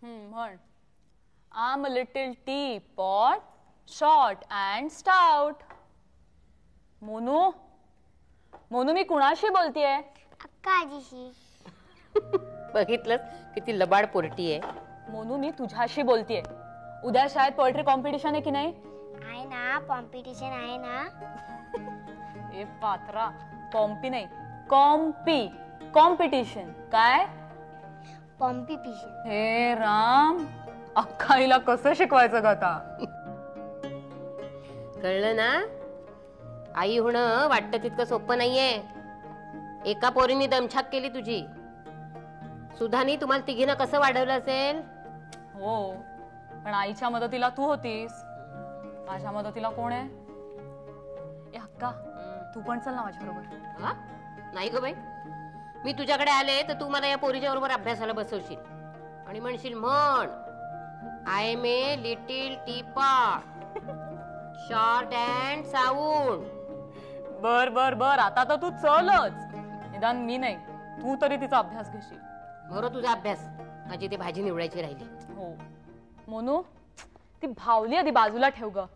म्हण. I'm a little teapot, short and stout. Monu, Monu मी कुणाशी बोलतीये? अक्का आजीशी. बघितलंस किती लबाड पोरटी आहे. मोनू मी तुझ्याशी बोलतीये. उद्या शाळेत पोएट्री कॉम्पिटिशन आहे की नाही? आहे ना, कॉम्पिटिशन आहे ना. ए पात्रा, कॉम्पी नाही, कॉम्पिटिशन. काय? कॉम्पिटिशन. हे राम, अक्काईला कसं शिकवायचं ग आता? कळलं ना? आई होणं वाटतं तितकं सोपं नाहीये. एका पोरीने दमछाक केली तुझी. सुधानी तुम्हाला तिघीनं कसं वाढवलं असेल? हो, पण आईच्या मदतीला तू होतीस, माझ्या मदतीला कोण आहे? ए अक्का, तू पण चल ना माझ्या बरोबर. नाही ग बाई, मी तुझ्याकडे आले तर तू मला या पोरीच्या बरोबर अभ्यासाला बसवशील आणि म्हणशील म्हण, I am a little teapot, short and sound. बर बर बर, आता तर तू चलच. निदान मी नाही, तू तरी तिचा अभ्यास घेशील. बरोबर तुझा अभ्यास, माझी ते भाजी निवडायची राहिली. हो मोनू, ती भावली आधी बाजूला ठेव ग.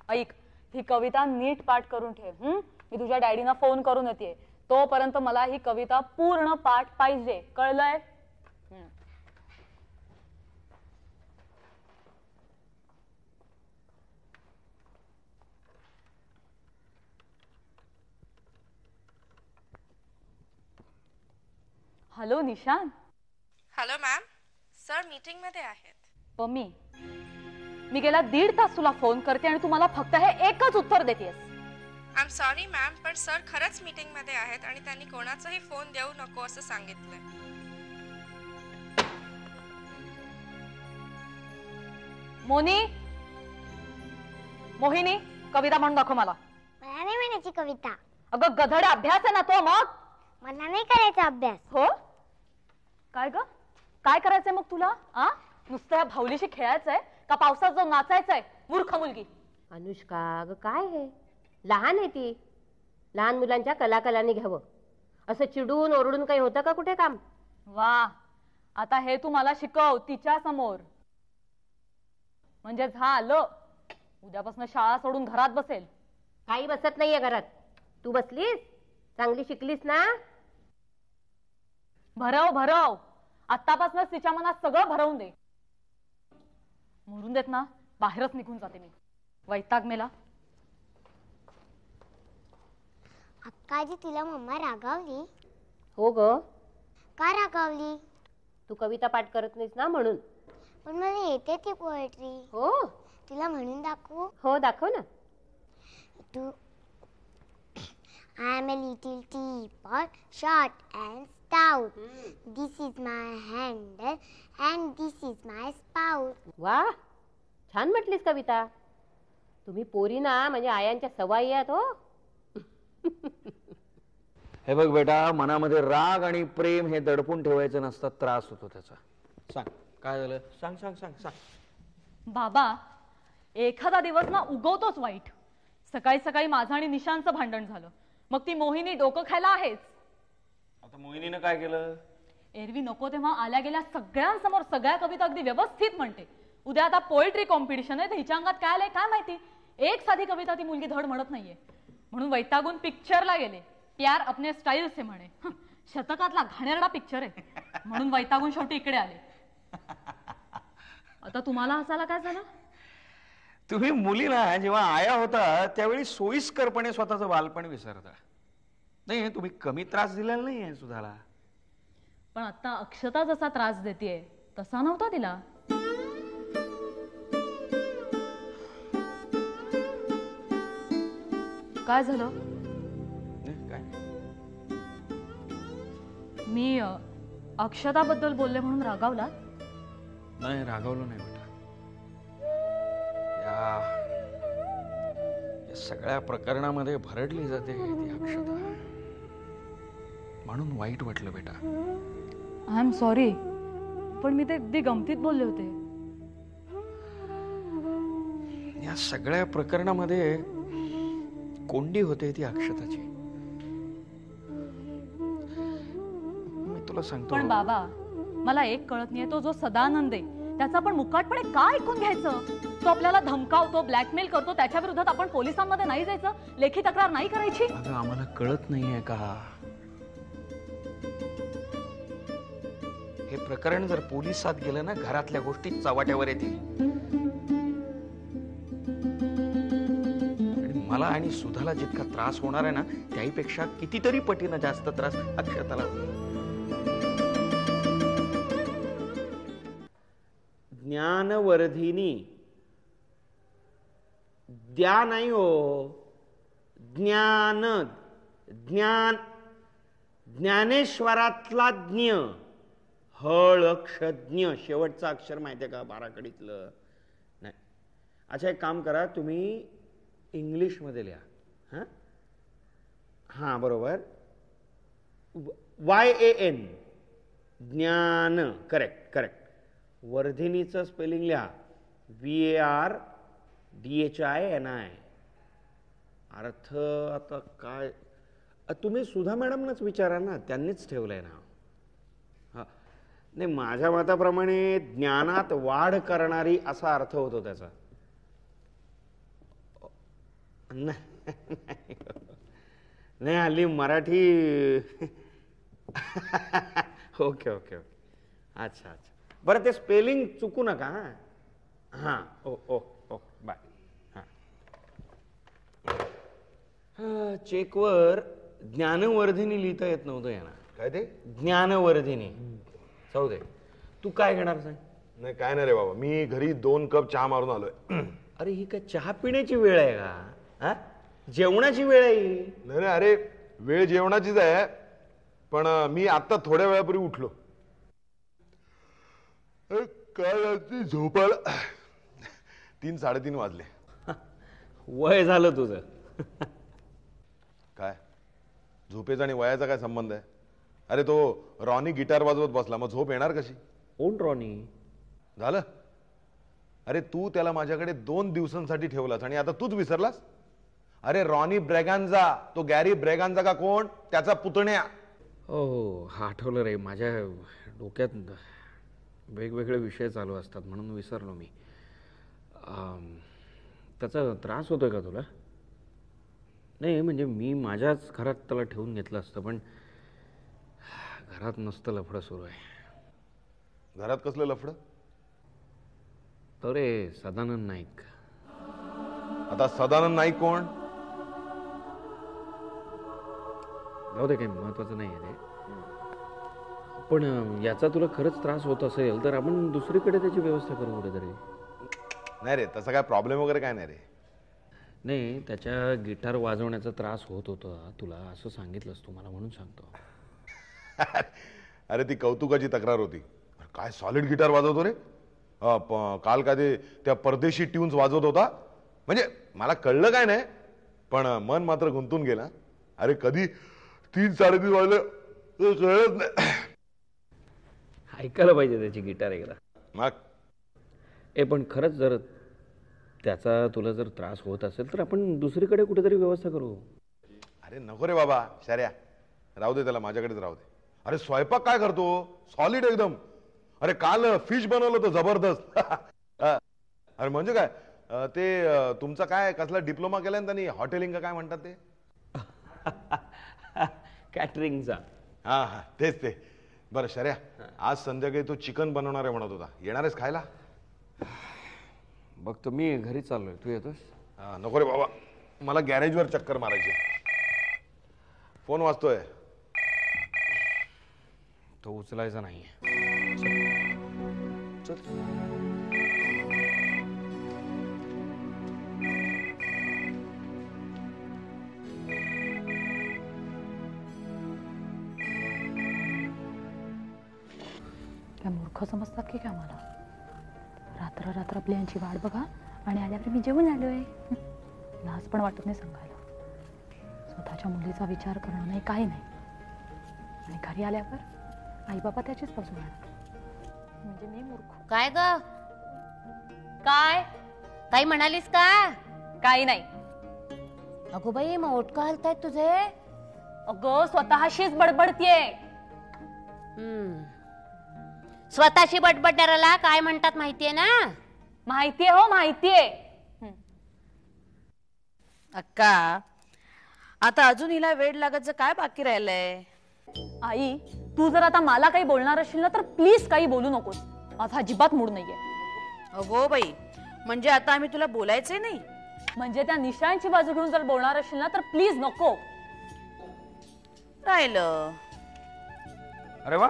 ऐक, ही कविता नीट पाठ करून ठेव. मी तुझ्या डॅडीना फोन करून येते. तोपर्यंत मला ही कविता पूर्ण पाठ पाहिजे, कळलंय? हॅलो निशान. हॅलो मॅम, सर मीटिंग मध्ये आहेत. पम्मी, मी गेला 1.5 तास तुला फोन करते आणि तू मला फक्त हे एकच उत्तर देतेस. आय एम सॉरी मॅम, पण सर खरंच मीटिंग मध्ये आहेत आणि त्यांनी कोणाचाही फोन देऊ नको असं सांगितलंय. मोहिनी, कविता म्हणून दाखव मला. मला नाही म्हणायची कविता. अगं गधड, अभ्यास आहे ना तो. मग मला नाही करायचा अभ्यास. हो, काय ग, काय करायचंय मग तुला? नुसतं या भावलीशी खेळायचंय का पावसात जाऊन नाचायचंय? मूर्ख मुलगी. अनुष्का, अगं काय हे, लहान आहे ती. लहान मुलांच्या कलाकलांनी घ्यावं. असं चिडून ओरडून काही होतं का कुठे काम? वा, आता हे तू मला शिकव तिच्या समोर. म्हणजे झालं, उद्यापासून शाळा सोडून घरात बसेल. काही बसत नाहीये घरात. तू बसलीस, चांगली शिकलीस ना? भरव, आत्तापासूनच तिच्या मनात सगळं भरवून दे. मरून देत ना, बाहेरच निघून जाते मी. वैताग मेला. अक्काजी, तिला मम्मा रागावली? हो ग. का रागावली? तू कविता पाठ करत नाहीस ना म्हणून. पण मला येते ती पोएट्री. हो, तुला म्हणून दाखवू? हो दाखव ना. तू I am a little teapot, short and stout. This is my handle and this is my spout. वा, छान म्हटलीस कविता. तुम्ही पोरी ना म्हणजे आयांच्या सवाई आहात हो. हे बघ बेटा, मनामध्ये राग आणि प्रेम हे दडपून ठेवायचं नसतं, त्रास होतो त्याचा. सांग काय झालं, सांग सांग सांग सांग. बाबा, एखादा दिवस ना उगवतोच वाईट. सकाळी सकाळी माझं आणि निशांचं भांडण झालं. मग ती मोहिनी डोकं खायला आहेच. आता मोहिनीनं काय केलं? एरवी नको तेव्हा आल्या गेल्या सगळ्यांसमोर सगळ्या कविता अगदी व्यवस्थित म्हणते. उद्या आता पोएट्री कॉम्पिटिशन आहे, तर हिच्या अंगात काय आलंय काय माहिती. एक साधी कविता ती मुलगी धड म्हणत नाहीये. म्हणून वैतागून पिक्चरला गेले. प्यार अपने स्टाईल से म्हणे. शतकातला घाणेरडा पिक्चर आहे. म्हणून वैतागून शेवटी इकडे आले. आता तुम्हाला हसायला काय झालं? तुम्ही मुलीला जेव्हा आया होता त्यावेळी सोयीस्करपणे स्वतःचं बालपण विसरता. नाही, तुम्ही कमी त्रास दिलेला नाहीये सुधाला. पण आता अक्षता जसा त्रास देतेय तसा नव्हता तिला. काय झालं? काय? मी अक्षताबद्दल बोलले म्हणून रागावला? नाही, रागावलो नाही बेटा. या सगळ्या प्रकरणामध्ये भरडली जाते ती अक्षता, म्हणून वाईट वाटलं बेटा. आय एम सॉरी, पण मी ते अगदी गमतीत बोलले होते. या सगळ्या प्रकरणामध्ये कोंडी होते ती अक्षताची. मी तुला सांगतो. पण बाबा, मला एक कळत नाहीये, तो जो सदानंद आहे त्याचं आपण मुकाटपणे का ऐकून घ्यायचं? तो आपल्याला धमकावतो, ब्लॅकमेल करतो, त्याच्या विरोधात आपण पोलिसांमध्ये नाही जायचं, लेखी तक्रार नाही करायची? अगं आम्हाला कळत नाहीये का? हे प्रकरण जर पोलिसात गेलं ना, घरातल्या गोष्टी चव्हाट्यावर येतील. आणि मला आणि सुधाला जितका त्रास होणार आहे ना, त्याहीपेक्षा कितीतरी पटीनं जास्त त्रास अक्षताला होईल. ज्ञानवर्धिनी. द्या नाही हो, ज्ञान. ज्ञान ज्ञानेश्वरातला ज्ञ. हळ क्षज्ञ शेवटचं अक्षर माहितीये का बाराकडीतलं? नाही. अच्छा एक काम करा, तुम्ही इंग्लिशमध्ये लिहा. हां हां बरोबर. YAN ज्ञान. Correct correct. वर्धिनीचं स्पेलिंग लिहा VARDHINI. अर्थ आता काय? तुम्ही सुधा मॅडमनाच विचारा ना, त्यांनीच ठेवलंय ना. हा नाही, माझ्या मताप्रमाणे ज्ञानात वाढ करणारी असा अर्थ होतो त्याचा. नाही हल्ली मराठी. Okay okay okay. अच्छा अच्छा. बरं ते स्पेलिंग चुकू नका. हां ओ ओ ओ बाय. हां चेकवर ज्ञानवर्धिनी लिहिता येत नव्हतं यांना. काय ते? ज्ञानवर्धिनी. जाऊ दे. तू काय घेणार सांग? नाही काय नाही रे बाबा, मी घरी 2 कप चहा मारून आलोय. अरे ही काय चहा पिण्याची वेळ आहे का? हा जेवणाची वेळ आहे ही. नाही नाही अरे, वेळ जेवणाचीच आहे, पण मी आता थोड्या वेळापूर्वी उठलो. काल रात्री झोपायला 3-3:30 वाजले. वय झालं तुझं. काय झोपेचा आणि वयाचा काय संबंध आहे? अरे तो रॉनी गिटार वाजवत बसला, मग झोप येणार कशी? कोण रॉनी? झालं. अरे तू त्याला माझ्याकडे 2 दिवसांसाठी ठेवलास आणि आता तूच विसरलास? अरे रॉनी ब्रेगांजा, तो गॅरी ब्रेगांजा का कोण? त्याचा पुतण्या. हो हा आठवलं रे. माझ्या डोक्यात वेगवेगळे विषय चालू असतात म्हणून विसरलो मी. त्याचा त्रास होतोय का तुला? नाही म्हणजे मी माझ्याच घरात त्याला ठेवून घेतलं असतं, पण घरात नसतं लफडं सुरू आहे. घरात कसलं लफडं? तो रे सदानंद नाईक. आता सदानंद नाईक कोण? जाऊ दे, काही महत्वाचं नाही आहे ते. पण याचा तुला खरंच त्रास होत असेल तर आपण दुसरीकडे त्याची व्यवस्था करू कुठेतरी. नाही रे, तसा काय प्रॉब्लेम वगैरे काय नाही रे. नाही, त्याच्या गिटार वाजवण्याचा त्रास होत होता तुला असं सांगितलंस तू मला, म्हणून सांगतो. अरे ती कौतुकाची तक्रार होती. काय सॉलिड गिटार वाजवतो रे. काल काय ते त्या परदेशी ट्यून्स वाजवत होता. म्हणजे मला कळलं काय नाही, पण मन मात्र गुंतून गेला. अरे कधी 3-3:30 वाजले कळत नाही. ऐकायला पाहिजे त्याची गिटार एकदा. मग पण खरंच जर त्याचा तुला जर त्रास होत असेल तर आपण दुसरीकडे कुठेतरी व्यवस्था करू. अरे नको रे बाबा, शर्या राहू दे, त्याला माझ्याकडेच राहू दे. अरे स्वयंपाक काय करतो? सॉलिड एकदम. अरे काल फिश बनवलं होतं जबरदस्त. अरे म्हणजे काय ते तुमचा काय कसला डिप्लोमा केलाय त्यांनी, हॉटेलिंग का काय म्हणतात ते? कॅटरिंगचा. हा हा तेच ते. बरं शर्या, आज संध्याकाळी तो चिकन बनवणार आहे म्हणत होता, येणार आहेस खायला? बघतो, मी घरी चाललोय, तू येतोस? नको रे बाबा, मला गॅरेजवर चक्कर मारायची. फोन वाजतोय. तो उचलायचा नाही. काय मूर्ख समजतात की काय मला? रात्र रात्र आपली यांची वाट बघा आणि आल्यावर मी जेवून आलोय. लाज पण वाटत नाही सांगायला. स्वतःच्या मुलीचा विचार करणं नाही, काही नाही. आणि घरी आल्यावर आई बाबा त्याचीच बाजू राहणार. म्हणजे मी मूर्ख. काय ग? काय काही म्हणालीस का? काही नाही. अगो बाई, मग ओटका हलतायत तुझे? अगं स्वतःशीच बडबडतीये. स्वतःशी बडबडणाऱ्याला काय म्हणतात माहितीये ना? माहितीये हो, माहितीये. अक्का, आता अजून हिला वेड लागायचं काय बाकी राहिलंय? आई, तू जर आता मला काही बोलणार असशील ना तर प्लीज काही बोलू नकोस. माझा अजिबात मूड नाहीये. अगो बाई, म्हणजे आता आम्ही तुला बोलायचंय नाही? म्हणजे त्या निशांची बाजू घेऊन जर बोलणार असशील ना तर प्लीज नको. राहिलं. अरे वा,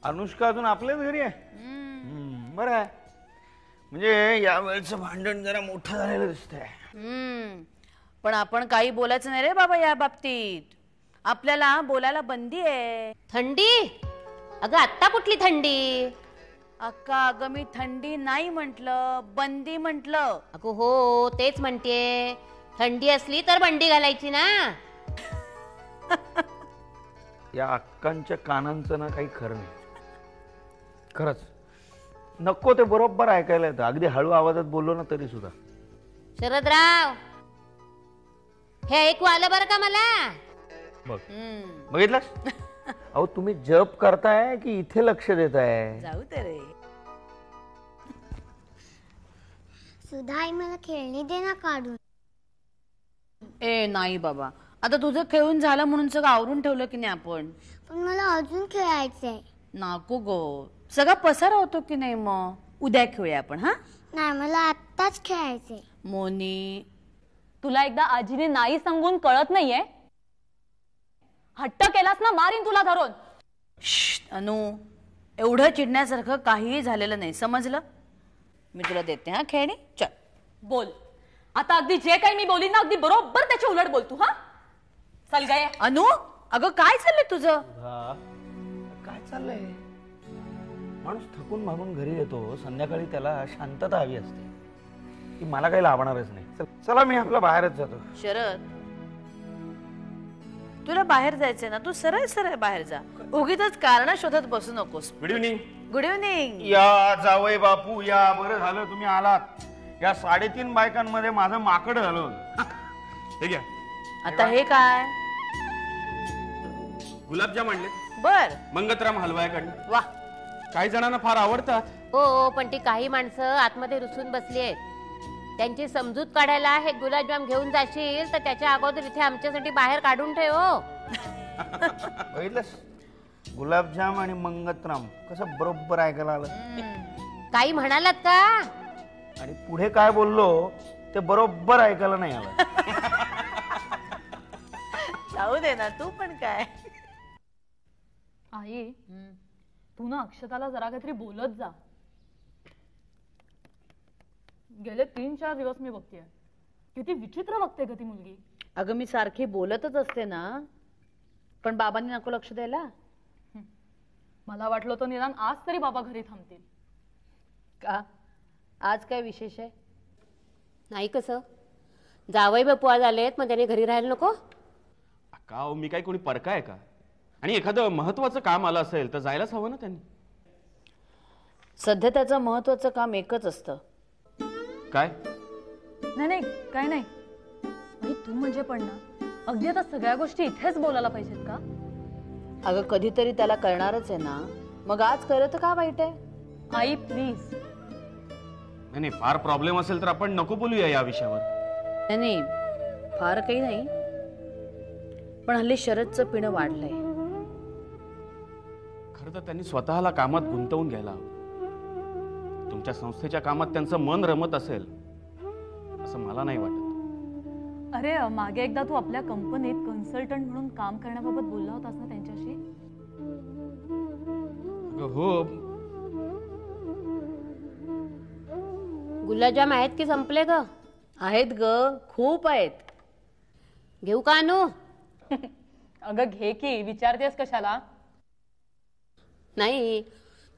अनुष्का अजून आपल्याच घरी आहे. बरं आहे, म्हणजे यावेळेचं भांडण जरा मोठं झालेलं दिसतंय. पण आपण काही बोलायचं नाही रे बाबा या बाबतीत. आपल्याला बोलायला बंदी आहे. थंडी? अगं आत्ता कुठली थंडी? अक्का, अगं मी थंडी नाही म्हटलं, बंदी म्हटलं. अगं हो, तेच म्हणतेय. थंडी असली तर बंडी घालायची ना. या अक्कांच्या कानांचं ना काही खरं नाही. खरंच नको ते बरोबर ऐकायला येतं. अगदी हळू आवाजात बोललो ना तरी सुद्धा. शरदराव, हे ऐकू आलं बरं का मला? बघ, बघितलंस? अहो, तुम्ही जप करताय की इथे लक्ष देताय? जाऊ दे रे. सुधा आई, मला खेळणी दे ना काढून. ए नाही बाबा, आता तुझं खेळून झालं म्हणून सगळं आवरून ठेवलं की नाही आपण? पण मला अजून खेळायचंय. नको गो, सगळा पसारा होतो की नाही? मग उद्या खेळूया आपण. हा नाही, मला आत्ताच खेळायचंय. मोनी, तुला एकदा आजीने नाही सांगून कळत नाहीये? हट्ट केलास ना मारीन तुला धरून. अनु, एवढं चिडण्यासारखं काहीही झालेलं नाही, समजलं? मी तुला देते हा खेळणी. चल बोल आता. अगदी जे काही मी बोलीन ना अगदी बरोबर त्याच्या उलट बोल तू. हा चल गए. अनु, अगं काय चाललंय तुझं? काय चाललंय? माणूस थकून भागून घरी येतो, संध्याकाळी त्याला शांतता हवी असते. की मला काही लाभणारच नाही. चला, मी आपला बाहेरच जातो. शरद, तुला बाहेर जायचंय ना, तू सरळ सरळ बाहेर जा. उगीच कारण शोधत बसू नकोस. Good evening. Good evening. या जावई बापू या, बरं झालं तुम्ही आलात. या 3.5 बायकांमध्ये माझं माकड झालं होतं. हे घ्या. आता हे काय? गुलाबजाम आणले, बर. मंगतराम हलवायाकडे. वा, काही जणांना फार आवडतात. हो, पण ती काही माणसं आतमध्ये रुसून बसली आहेत. त्यांची समजूत काढायला हे गुलाबजाम घेऊन जाशील तर त्याच्या अगोदर इथे आमच्यासाठी बाहेर काढून ठेव. बघितलंस, गुलाबजाम आणि मंगतराम कसं बरोबर ऐकायला आलं. काही म्हणालात का? आणि पुढे काय बोललो ते बरोबर ऐकायला नाही आलं. जाऊ दे ना, तू पण काय. आई, तू ना अक्षताला जरा काहीतरी बोलत जा. गेले 3-4 दिवस मी बघतेय, किती विचित्र बघते ग ती मुलगी. अगं मी सारखी बोलतच असते ना, पण बाबांनी नको लक्ष द्यायला. मला वाटलं तो निदान आज तरी बाबा घरी थांबतील. का आज काय विशेष आहे? नाही, कसं जावई बापू आज आलेत, मग त्याने घरी राहायला नको? अक्का, मी काही कोणी परका आहे का? आणि एखादं महत्वाचं काम आलं असेल तर जायलाच हवं ना त्यांनी. सध्या त्याचं महत्वाचं काम एकच असतं. काय? नाही नाही, काय नाही. आई, तू म्हणजे पण ना अगदी आता सगळ्या गोष्टी इथेच बोलायला पाहिजेत का? अगं कधीतरी त्याला कळणारच आहे ना, मग आज कळलं तर का वाईट आहे? आई प्लीज. नाही, फार प्रॉब्लेम असेल तर आपण नको बोलूया या विषयावर. नाही, फार काही नाही, पण हल्ली शरदचं पिणं वाढलंय. खरं तर त्यांनी स्वतःला कामात गुंतवून घ्यायला हवं. तुमच्या संस्थेच्या कामात त्यांचं मन रमत असेल असं मला नाही वाटत. अरे, मागे एकदा तू आपल्या कंपनीत कन्सल्टंट म्हणून काम करण्याबाबत बोलला होतास ना त्यांच्याशी? हो. गुलाबजाम आहेत की संपले ग? आहेत ग, खूप आहेत. घेऊ का आणू? अगं घे की, विचारतेस कशाला? नाही,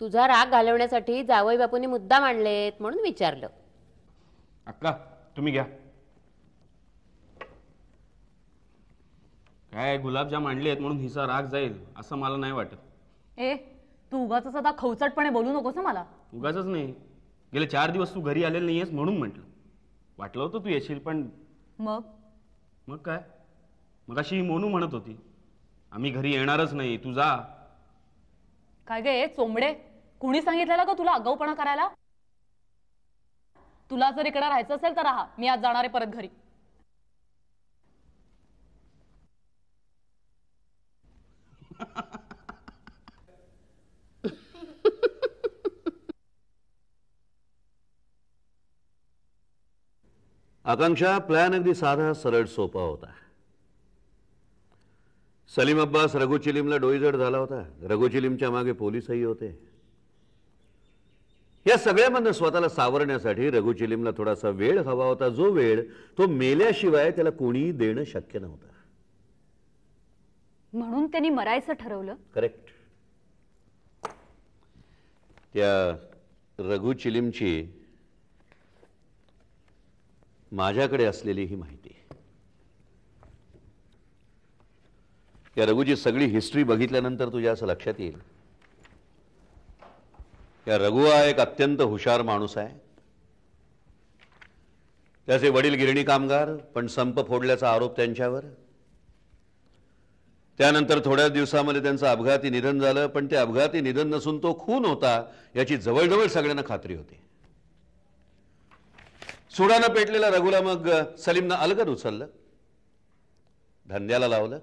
तुझा राग घालवण्यासाठी जावई बापूंनी मुद्दाम आणलेत म्हणून विचारलं. अक्का, तुम्ही घ्या. काय गुलाबजाम आणले आहेत म्हणून हिचा राग जाईल असं मला नाही वाटत. ए, तू उगाच आता खवचटपणे बोलू नकोस मला. उगाचच नाही, गेले 4 दिवस तू घरी आलेली नाहीयेस म्हणून म्हटलं. वाटलं होतं तू येशील, पण मग काय, मग अशी मोनू म्हणत होती आम्ही घरी येणारच नाही, तू जा. काय गे चोंबडे, कुणी सांगितलेलं का तुला आगाऊपणा करायला? तुला जर इकडे राहायचं असेल तर राहा, मी आज जाणार आहे परत घरी. आकांक्षा, प्लॅन अगदी साधा सरळ सोपा होता. सलीम अब्बास रघु चिलीमला डोईजड झाला होता. रघु चिलीमच्या मागे पोलीसही होते. या सगळ्यामधनं स्वतःला सावरण्यासाठी रघु चिलीमला थोडासा वेळ हवा होता, जो वेळ तो मेल्याशिवाय त्याला कोणीही देणं शक्य नव्हतं. म्हणून त्यांनी मरायचं ठरवलं. करेक्ट. त्या रघु चिलीमची माझ्याकडे असलेली ही माहिती, या रघुची सगळी हिस्ट्री बघितल्यानंतर तुझ्या असं लक्षात येईल, या रघु हा एक अत्यंत हुशार माणूस आहे. त्याचे वडील गिरणी कामगार, पण संप फोडल्याचा आरोप त्यांच्यावर. त्यानंतर थोड्याच दिवसामध्ये त्यांचं अपघाती निधन झालं, पण ते अपघाती निधन नसून तो खून होता याची जवळजवळ सगळ्यांना खात्री होती. सुडानं पेटलेल्या रघुला मग सलीमनं अलगद उचललं, धंद्याला लावलं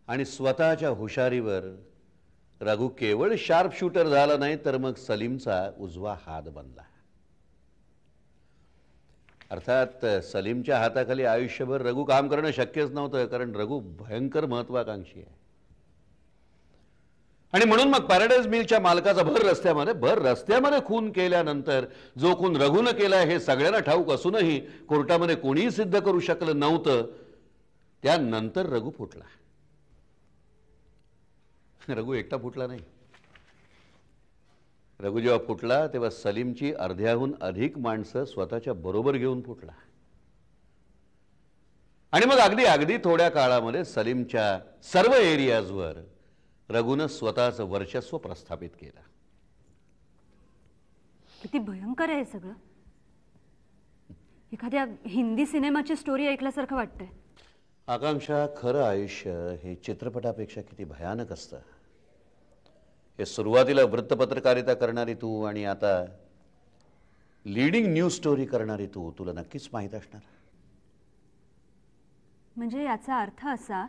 आणि स्वतःच्या हुशारीवर रघु केवळ शार्प शूटर झाला नाही, तर मग सलीमचा उजवा हात बनला. अर्थात सलीमच्या हाताखाली आयुष्यभर रघु काम करणं शक्यच नव्हतं, कारण रघु भयंकर महत्वाकांक्षी आहे. आणि म्हणून मग पॅराडाइज मिलच्या मालकाचा भर रस्त्यामध्ये खून केल्यानंतर जो खून रघुनं केला हे सगळ्यांना ठाऊक असूनही कोर्टामध्ये कोणीही सिद्ध करू शकलं नव्हतं. त्यानंतर रघु फुटला. रघु एकटा फुटला नाही. रघु जेव्हा फुटला तेव्हा सलीमची अर्ध्याहून अधिक माणसं स्वतःच्या बरोबर घेऊन फुटला. आणि मग अगदी थोड्या काळामध्ये सलीमच्या सर्व एरियाजवर रघुनं स्वतःचं वर्चस्व प्रस्थापित केलं. किती भयंकर आहे हे सगळं. एखाद्या हिंदी सिनेमाची स्टोरी ऐकल्यासारखं वाटतंय. आकांक्षा, खरं आयुष्य हे चित्रपटापेक्षा किती भयानक असतं हे सुरुवातीला वृत्तपत्रकारिता करणारी तू आणि आता लीडिंग न्यूज स्टोरी करणारी तू, तुला नक्कीच माहीत असणार. म्हणजे याचा अर्थ असा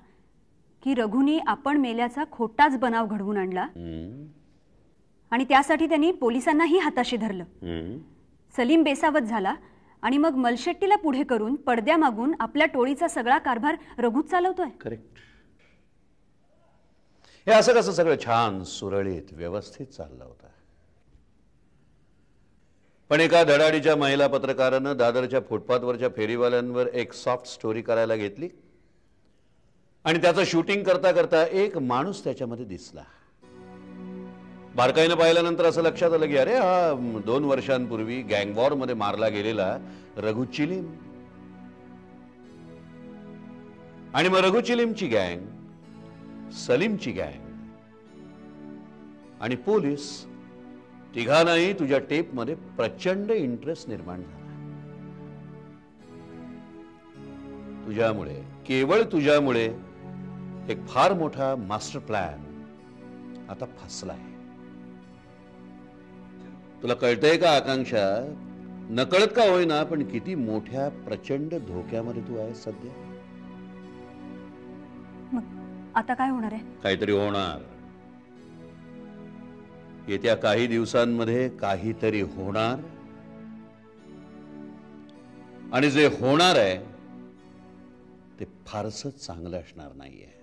की रघुनी आपण मेल्याचा खोटाच बनाव घडवून आणला आणि त्यासाठी त्यांनी पोलिसांनाही हाताशी धरलं. सलीम बेसावत झाला आणि मग मलशेट्टीला पुढे करून पडद्यामागून आपल्या टोळीचा सगळा कारभार रघुच चालवतोय. करेक्ट. हे असं कसं सगळं छान सुरळीत व्यवस्थित चाललं होतं, पण एका धडाडीच्या महिला पत्रकारानं दादरच्या फुटपाथवरच्या फेरीवाल्यांवर एक सॉफ्ट स्टोरी करायला घेतली आणि त्याचं शूटिंग करता करता एक माणूस त्याच्यामध्ये दिसला. बारकाईनं पाहिल्यानंतर असं लक्षात आलं की अरे हा 2 वर्षांपूर्वी गँगवॉर मध्ये मारला गेलेला रघु चिलीम. आणि मग रघु चिलीमची गँग, सलीमची गँग आणि पोलीस तिघांनाही तुझ्या टेपमध्ये प्रचंड इंटरेस्ट निर्माण झाला. तुझ्यामुळे, केवळ तुझ्यामुळे एक फार मोठा मास्टर प्लॅन आता फसलाय. तुला कळतंय का आकांक्षा, नकळत का होईना पण किती मोठ्या प्रचंड धोक्यामध्ये तू आहे सध्या. आता काय होणार आहे? काहीतरी होणार. येत्या काही दिवसांमध्ये काहीतरी होणार आणि जे होणार आहे ते फारसं चांगलं असणार नाहीये.